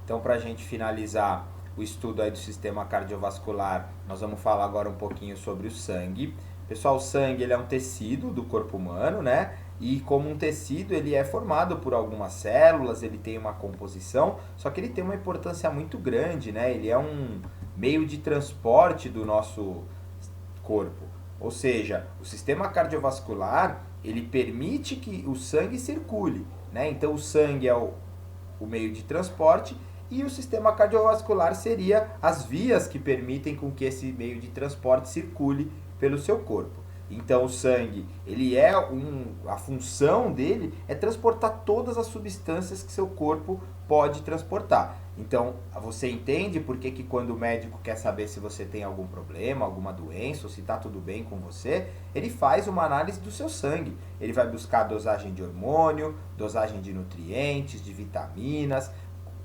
Então, para a gente finalizar o estudo aí do sistema cardiovascular, nós vamos falar agora um pouquinho sobre o sangue. Pessoal, o sangue ele é um tecido do corpo humano, né? E como um tecido, ele é formado por algumas células, ele tem uma composição, só que ele tem uma importância muito grande, né? Ele é um meio de transporte do nosso corpo. Ou seja, o sistema cardiovascular, ele permite que o sangue circule, né? Então o sangue é o meio de transporte e o sistema cardiovascular seria as vias que permitem com que esse meio de transporte circule pelo seu corpo. Então o sangue, a função dele é transportar todas as substâncias que seu corpo pode transportar. Então você entende por que quando o médico quer saber se você tem algum problema, alguma doença, ou se está tudo bem com você, ele faz uma análise do seu sangue. Ele vai buscar dosagem de hormônio, dosagem de nutrientes, de vitaminas.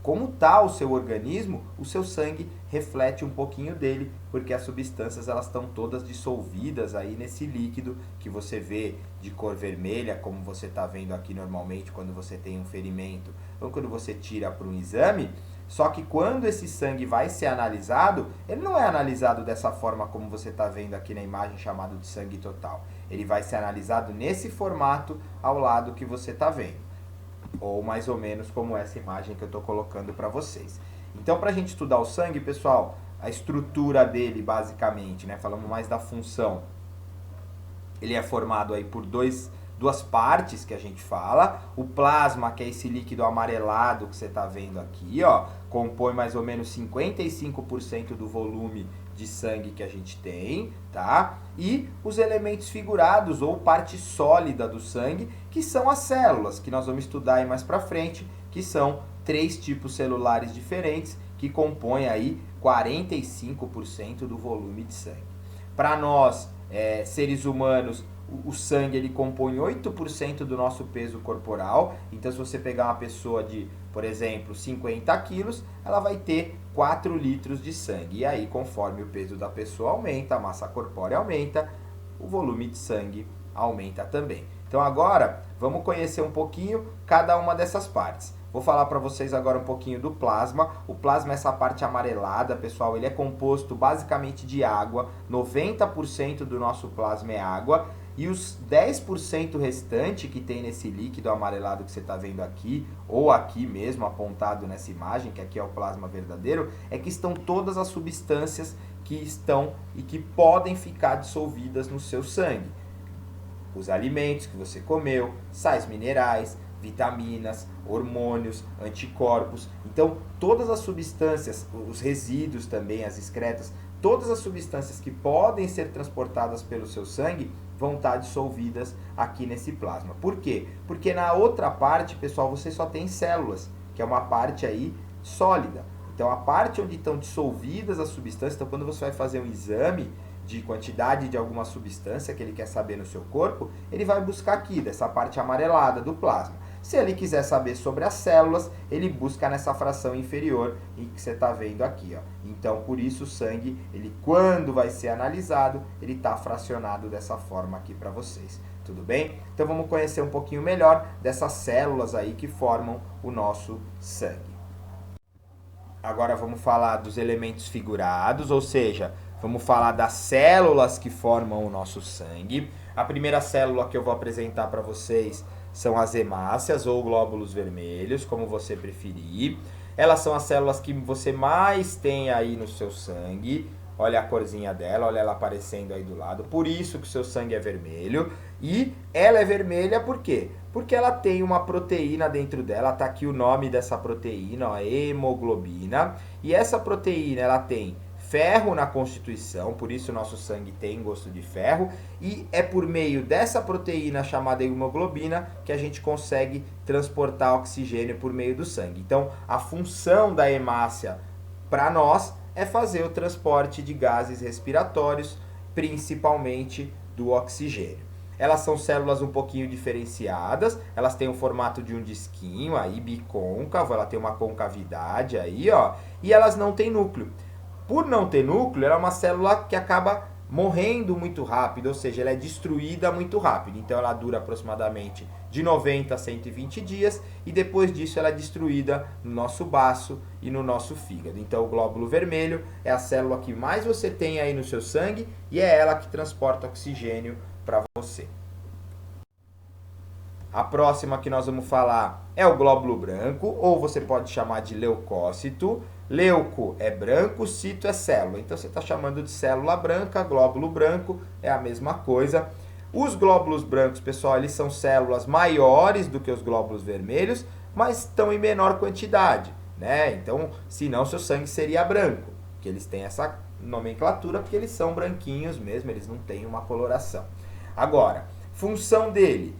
Como está o seu organismo, o seu sangue reflete um pouquinho dele, porque as substâncias elas estão todas dissolvidas aí nesse líquido que você vê de cor vermelha, como você está vendo aqui normalmente quando você tem um ferimento, ou quando você tira para um exame. Só que quando esse sangue vai ser analisado, ele não é analisado dessa forma como você está vendo aqui na imagem chamado de sangue total. Ele vai ser analisado nesse formato ao lado que você está vendo. Ou mais ou menos como essa imagem que eu estou colocando para vocês. Então, para a gente estudar o sangue, pessoal, a estrutura dele, basicamente, né? Falamos mais da função. Ele é formado aí por duas partes que a gente fala. O plasma, que é esse líquido amarelado que você está vendo aqui, ó, compõe mais ou menos 55% do volume de sangue que a gente tem, tá? E os elementos figurados, ou parte sólida do sangue, que são as células, que nós vamos estudar aí mais pra frente, que são 3 tipos celulares diferentes, que compõem aí 45% do volume de sangue. Para nós, seres humanos, o sangue ele compõe 8% do nosso peso corporal. Então, se você pegar uma pessoa de, por exemplo, 50 quilos, ela vai ter 4 litros de sangue. E aí, conforme o peso da pessoa aumenta, a massa corpórea aumenta, o volume de sangue aumenta também. Então, agora, vamos conhecer um pouquinho cada uma dessas partes. Vou falar para vocês agora um pouquinho do plasma. O plasma é essa parte amarelada, pessoal. Ele é composto basicamente de água. 90% do nosso plasma é água. E os 10% restante que tem nesse líquido amarelado que você está vendo aqui, ou aqui mesmo apontado nessa imagem, que aqui é o plasma verdadeiro, é que estão todas as substâncias que estão e que podem ficar dissolvidas no seu sangue. Os alimentos que você comeu, sais minerais, vitaminas, hormônios, anticorpos. Então, todas as substâncias, os resíduos também, as excretas, todas as substâncias que podem ser transportadas pelo seu sangue vão estar dissolvidas aqui nesse plasma. Por quê? Porque na outra parte, pessoal, você só tem células, que é uma parte aí sólida. Então, a parte onde estão dissolvidas as substâncias, então quando você vai fazer um exame de quantidade de alguma substância que ele quer saber no seu corpo, ele vai buscar aqui, dessa parte amarelada do plasma. Se ele quiser saber sobre as células, ele busca nessa fração inferior em que você está vendo aqui, ó. Então, por isso o sangue, ele quando vai ser analisado, ele está fracionado dessa forma aqui para vocês. Tudo bem? Então vamos conhecer um pouquinho melhor dessas células aí que formam o nosso sangue. Agora vamos falar dos elementos figurados, ou seja, vamos falar das células que formam o nosso sangue. A primeira célula que eu vou apresentar para vocês são as hemácias ou glóbulos vermelhos, como você preferir. Elas são as células que você mais tem aí no seu sangue. Olha a corzinha dela, olha ela aparecendo aí do lado. Por isso que o seu sangue é vermelho. E ela é vermelha por quê? Porque ela tem uma proteína dentro dela. Tá aqui o nome dessa proteína, ó, hemoglobina. E essa proteína, ela tem ferro na constituição, por isso o nosso sangue tem gosto de ferro, e é por meio dessa proteína chamada hemoglobina que a gente consegue transportar oxigênio por meio do sangue. Então, a função da hemácia para nós é fazer o transporte de gases respiratórios, principalmente do oxigênio. Elas são células um pouquinho diferenciadas, elas têm o formato de um disquinho aí bicôncavo, ela tem uma concavidade aí, ó, e elas não têm núcleo. Por não ter núcleo, ela é uma célula que acaba morrendo muito rápido, ou seja, ela é destruída muito rápido. Então ela dura aproximadamente de 90 a 120 dias e depois disso ela é destruída no nosso baço e no nosso fígado. Então o glóbulo vermelho é a célula que mais você tem aí no seu sangue e é ela que transporta oxigênio para você. A próxima que nós vamos falar é o glóbulo branco, ou você pode chamar de leucócito. Leuco é branco, cito é célula. Então você está chamando de célula branca, glóbulo branco é a mesma coisa. Os glóbulos brancos, pessoal, eles são células maiores do que os glóbulos vermelhos, mas estão em menor quantidade, né? Então, senão seu sangue seria branco, que eles têm essa nomenclatura porque eles são branquinhos mesmo, eles não têm uma coloração. Agora, função dele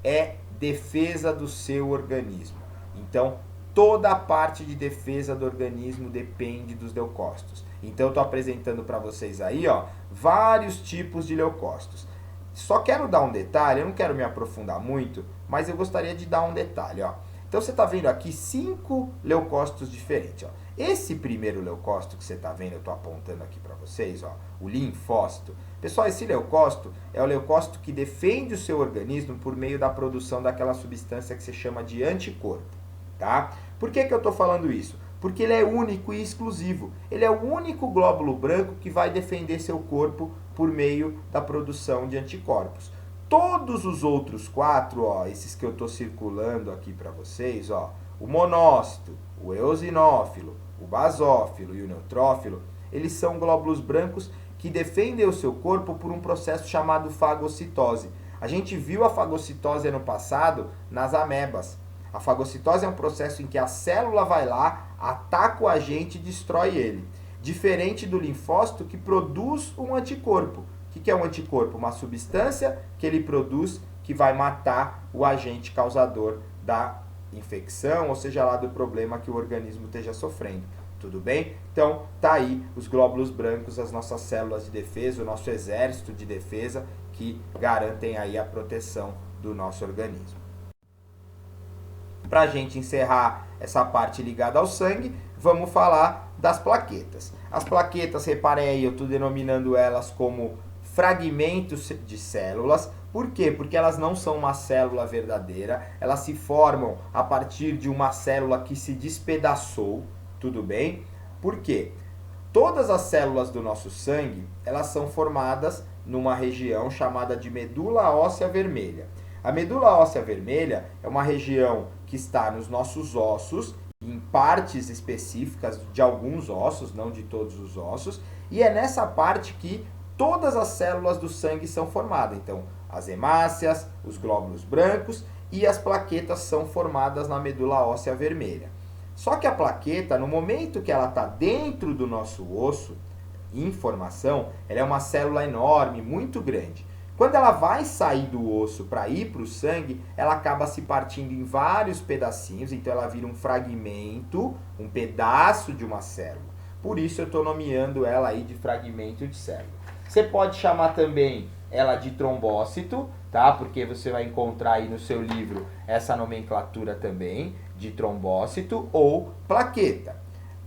é defesa do seu organismo. Então, toda a parte de defesa do organismo depende dos leucócitos. Então, eu estou apresentando para vocês aí, ó, vários tipos de leucócitos. Só quero dar um detalhe, eu não quero me aprofundar muito, mas eu gostaria de dar um detalhe, ó. Então, você está vendo aqui 5 leucócitos diferentes, ó. Esse primeiro leucócito que você está vendo, eu estou apontando aqui para vocês, ó, o linfócito. Pessoal, esse leucócito é o leucócito que defende o seu organismo por meio da produção daquela substância que se chama de anticorpo, tá? Por que eu estou falando isso? Porque ele é único e exclusivo. Ele é o único glóbulo branco que vai defender seu corpo por meio da produção de anticorpos. Todos os outros 4, ó, esses que eu estou circulando aqui para vocês, ó, o monócito, o eosinófilo, o basófilo e o neutrófilo, eles são glóbulos brancos que defendem o seu corpo por um processo chamado fagocitose. A gente viu a fagocitose ano passado nas amebas. A fagocitose é um processo em que a célula vai lá, ataca o agente e destrói ele. Diferente do linfócito que produz um anticorpo. O que é um anticorpo? Uma substância que ele produz que vai matar o agente causador da infecção, ou seja lá do problema que o organismo esteja sofrendo. Tudo bem? Então, tá aí os glóbulos brancos, as nossas células de defesa, o nosso exército de defesa que garantem aí a proteção do nosso organismo. Para a gente encerrar essa parte ligada ao sangue, vamos falar das plaquetas. As plaquetas, reparem aí, eu estou denominando elas como fragmentos de células. Por quê? Porque elas não são uma célula verdadeira, elas se formam a partir de uma célula que se despedaçou, tudo bem? Por quê? Todas as células do nosso sangue, elas são formadas numa região chamada de medula óssea vermelha. A medula óssea vermelha é uma região que está nos nossos ossos, em partes específicas de alguns ossos, não de todos os ossos, e é nessa parte que todas as células do sangue são formadas. Então, as hemácias, os glóbulos brancos e as plaquetas são formadas na medula óssea vermelha. Só que a plaqueta, no momento que ela está dentro do nosso osso, em formação, ela é uma célula enorme, muito grande. Quando ela vai sair do osso para ir para o sangue, ela acaba se partindo em vários pedacinhos, então ela vira um fragmento, um pedaço de uma célula. Por isso eu estou nomeando ela aí de fragmento de célula. Você pode chamar também ela de trombócito, tá? Porque você vai encontrar aí no seu livro essa nomenclatura também, de trombócito ou plaqueta.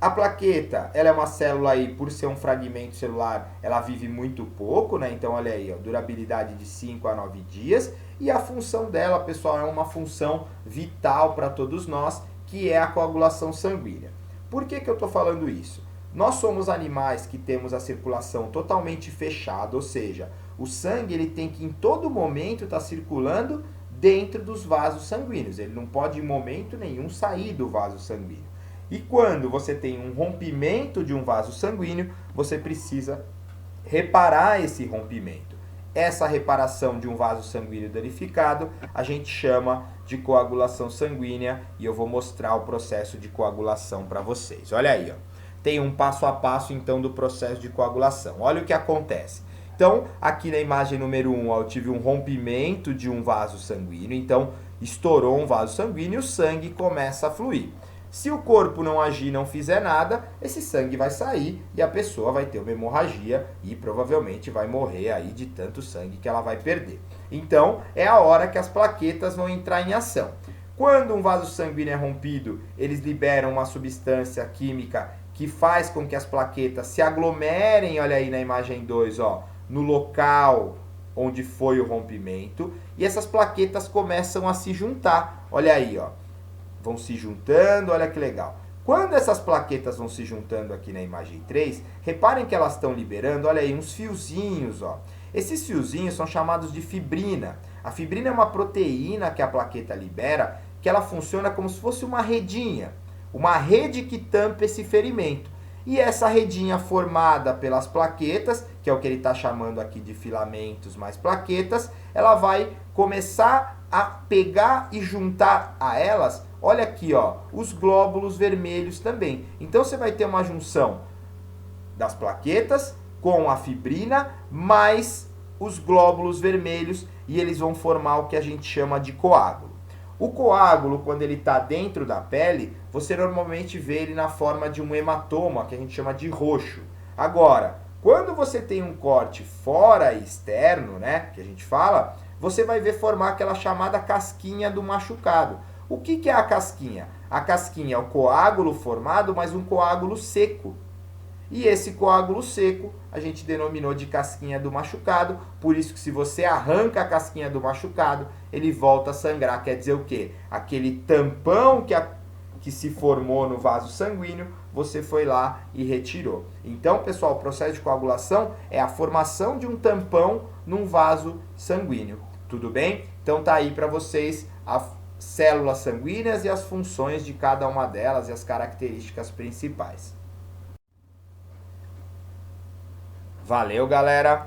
A plaqueta, ela é uma célula aí, por ser um fragmento celular, ela vive muito pouco, né? Então, olha aí, ó, durabilidade de 5 a 9 dias. E a função dela, pessoal, é uma função vital para todos nós, que é a coagulação sanguínea. Por que eu estou falando isso? Nós somos animais que temos a circulação totalmente fechada, ou seja, o sangue ele tem que em todo momento estar circulando dentro dos vasos sanguíneos. Ele não pode em momento nenhum sair do vaso sanguíneo. E quando você tem um rompimento de um vaso sanguíneo, você precisa reparar esse rompimento. Essa reparação de um vaso sanguíneo danificado, a gente chama de coagulação sanguínea e eu vou mostrar o processo de coagulação para vocês. Olha aí, ó. Tem um passo a passo então do processo de coagulação. Olha o que acontece. Então, aqui na imagem número 1, eu tive um rompimento de um vaso sanguíneo, então estourou um vaso sanguíneo e o sangue começa a fluir. Se o corpo não agir, não fizer nada, esse sangue vai sair e a pessoa vai ter uma hemorragia e provavelmente vai morrer aí de tanto sangue que ela vai perder. Então, é a hora que as plaquetas vão entrar em ação. Quando um vaso sanguíneo é rompido, eles liberam uma substância química que faz com que as plaquetas se aglomerem, olha aí na imagem 2, ó, no local onde foi o rompimento, e essas plaquetas começam a se juntar. Olha aí, ó. Vão se juntando, olha que legal. Quando essas plaquetas vão se juntando aqui na imagem 3, reparem que elas estão liberando, olha aí, uns fiozinhos, ó. Esses fiozinhos são chamados de fibrina. A fibrina é uma proteína que a plaqueta libera, que ela funciona como se fosse uma redinha, uma rede que tampa esse ferimento. E essa redinha formada pelas plaquetas, que é o que ele está chamando aqui de filamentos mais plaquetas, ela vai começar a pegar e juntar a elas, olha aqui, ó, os glóbulos vermelhos também. Então você vai ter uma junção das plaquetas com a fibrina mais os glóbulos vermelhos e eles vão formar o que a gente chama de coágulo. O coágulo, quando ele está dentro da pele, você normalmente vê ele na forma de um hematoma, que a gente chama de roxo. Agora, quando você tem um corte fora e externo, né, que a gente fala, você vai ver formar aquela chamada casquinha do machucado. O que é a casquinha? A casquinha é o coágulo formado, mas um coágulo seco. E esse coágulo seco a gente denominou de casquinha do machucado, por isso que se você arranca a casquinha do machucado, ele volta a sangrar. Quer dizer o quê? Aquele tampão que se formou no vaso sanguíneo, você foi lá e retirou. Então, pessoal, o processo de coagulação é a formação de um tampão num vaso sanguíneo. Tudo bem? Então tá aí para vocês as células sanguíneas e as funções de cada uma delas e as características principais. Valeu, galera.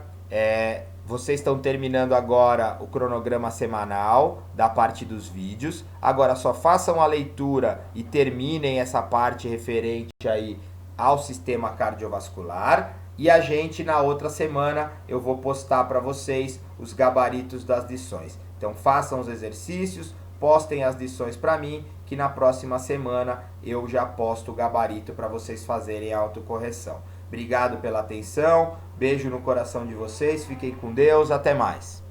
Vocês estão terminando agora o cronograma semanal da parte dos vídeos. Agora só façam a leitura e terminem essa parte referente aí ao sistema cardiovascular. E a gente, na outra semana, eu vou postar para vocês os gabaritos das lições. Então façam os exercícios, postem as lições para mim, que na próxima semana eu já posto o gabarito para vocês fazerem a autocorreção. Obrigado pela atenção, beijo no coração de vocês, fiquem com Deus, até mais.